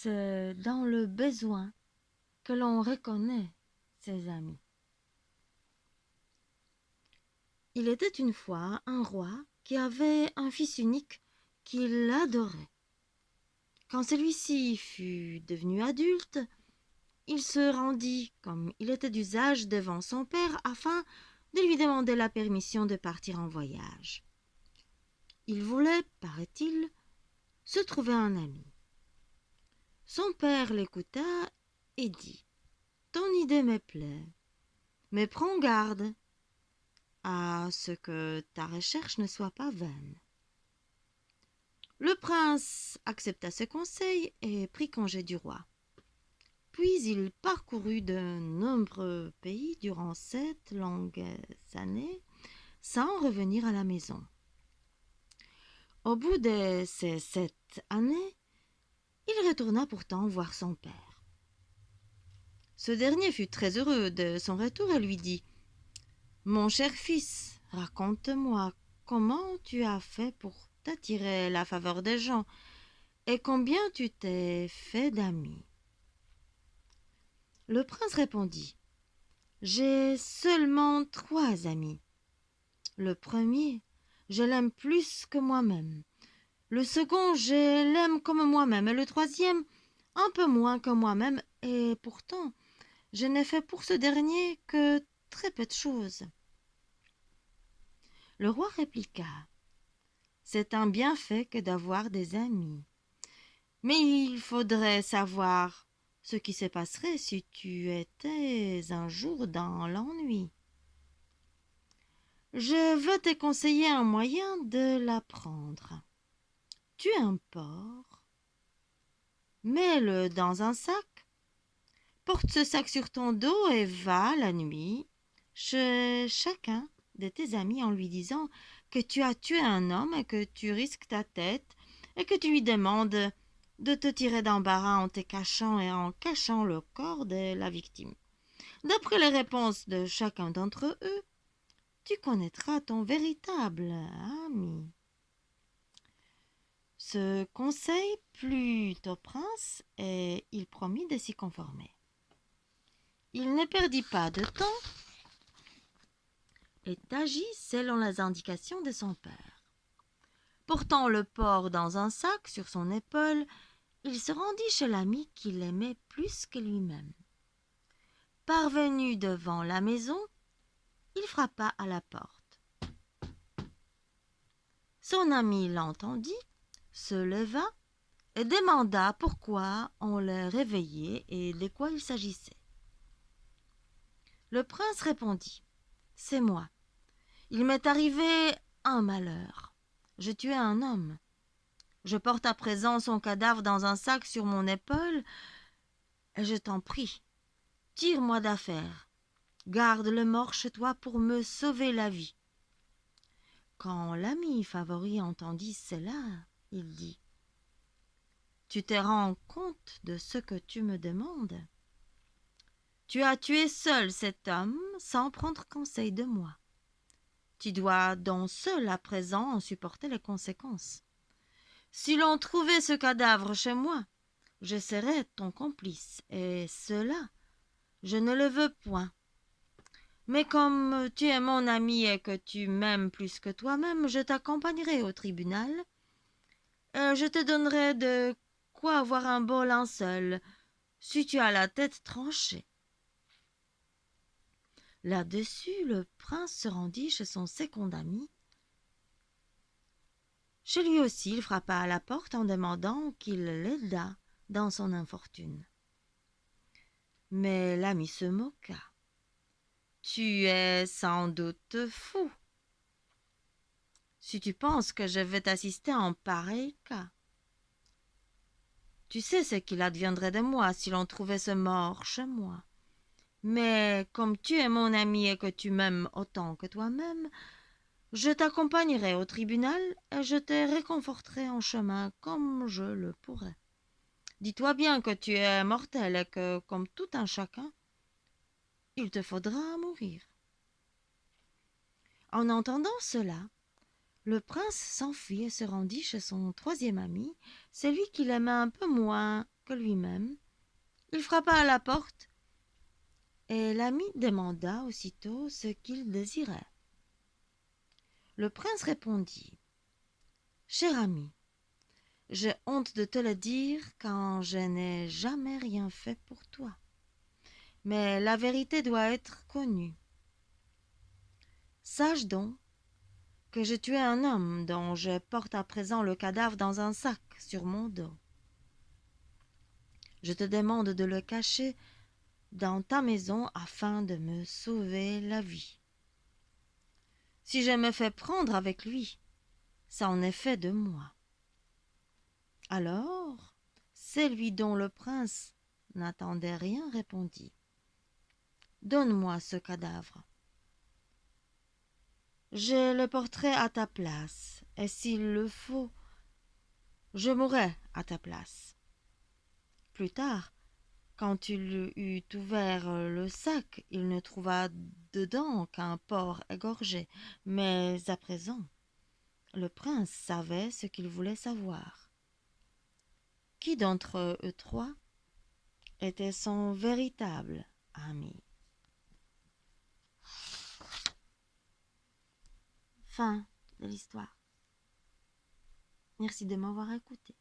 C'est dans le besoin que l'on reconnaît ses amis. Il était une fois un roi qui avait un fils unique qu'il adorait. Quand celui-ci fut devenu adulte, il se rendit, comme il était d'usage, devant son père afin de lui demander la permission de partir en voyage. Il voulait, paraît-il, se trouver un ami. Son père l'écouta et dit: « Ton idée me plaît, mais prends garde à ce que ta recherche ne soit pas vaine. » Le prince accepta ce conseil et prit congé du roi. Puis il parcourut de nombreux pays durant 7 longues années sans revenir à la maison. Au bout de ces 7 années, il retourna pourtant voir son père. Ce dernier fut très heureux de son retour et lui dit: « Mon cher fils, raconte-moi comment tu as fait pour t'attirer la faveur des gens et combien tu t'es fait d'amis. » Le prince répondit: « J'ai seulement 3 amis. Le premier, je l'aime plus que moi-même. Le second, je l'aime comme moi-même. Et le troisième, un peu moins que moi-même. Et pourtant, je n'ai fait pour ce dernier que très peu de choses. » Le roi répliqua: « C'est un bienfait que d'avoir des amis. Mais il faudrait savoir ce qui se passerait si tu étais un jour dans l'ennui. Je veux te conseiller un moyen de l'apprendre. Tue un porc, mets-le dans un sac, porte ce sac sur ton dos et va la nuit chez chacun de tes amis en lui disant que tu as tué un homme et que tu risques ta tête et que tu lui demandes de te tirer d'embarras en te cachant et en cachant le corps de la victime. D'après les réponses de chacun d'entre eux, tu connaîtras ton véritable ami. » Ce conseil plut au prince et il promit de s'y conformer. Il ne perdit pas de temps et agit selon les indications de son père. Portant le porc dans un sac sur son épaule, il se rendit chez l'ami qu'il aimait plus que lui-même. Parvenu devant la maison, il frappa à la porte. Son ami l'entendit, se leva et demanda pourquoi on le réveillait et de quoi il s'agissait. Le prince répondit: « C'est moi. Il m'est arrivé un malheur. J'ai tué un homme. Je porte à présent son cadavre dans un sac sur mon épaule et je t'en prie, tire-moi d'affaire. Garde le mort chez toi pour me sauver la vie. » Quand l'ami favori entendit cela, il dit: « Tu te rends compte de ce que tu me demandes? Tu as tué seul cet homme sans prendre conseil de moi. Tu dois donc seul à présent en supporter les conséquences. Si l'on trouvait ce cadavre chez moi, je serais ton complice, et cela, je ne le veux point. Mais comme tu es mon ami et que tu m'aimes plus que toi-même, je t'accompagnerai au tribunal, et je te donnerai de quoi avoir un beau linceul, si tu as la tête tranchée. » Là-dessus, le prince se rendit chez son second ami. Chez lui aussi, il frappa à la porte en demandant qu'il l'aidât dans son infortune. Mais l'ami se moqua. « Tu es sans doute fou, si tu penses que je vais t'assister en pareil cas. Tu sais ce qu'il adviendrait de moi si l'on trouvait ce mort chez moi. Mais comme tu es mon ami et que tu m'aimes autant que toi-même, je t'accompagnerai au tribunal et je te réconforterai en chemin comme je le pourrai. Dis-toi bien que tu es mortel et que, comme tout un chacun, il te faudra mourir. » En entendant cela, le prince s'enfuit et se rendit chez son troisième ami, celui qu'il aimait un peu moins que lui-même. Il frappa à la porte, et l'ami demanda aussitôt ce qu'il désirait. Le prince répondit: Cher ami, j'ai honte de te le dire, quand je n'ai jamais rien fait pour toi. Mais la vérité doit être connue. Sache donc que j'ai tué un homme dont je porte à présent le cadavre dans un sac sur mon dos. Je te demande de le cacher dans ta maison afin de me sauver la vie. Si je me fais prendre avec lui, ça en est fait de moi. Alors, celui dont le prince n'attendait rien répondit: Donne-moi ce cadavre. Je le porterai à ta place, et s'il le faut, je mourrai à ta place. Plus tard, quand il eut ouvert le sac, il ne trouva dedans qu'un porc égorgé. Mais à présent, le prince savait ce qu'il voulait savoir. Qui d'entre eux trois était son véritable ami? Fin de l'histoire. Merci de m'avoir écouté.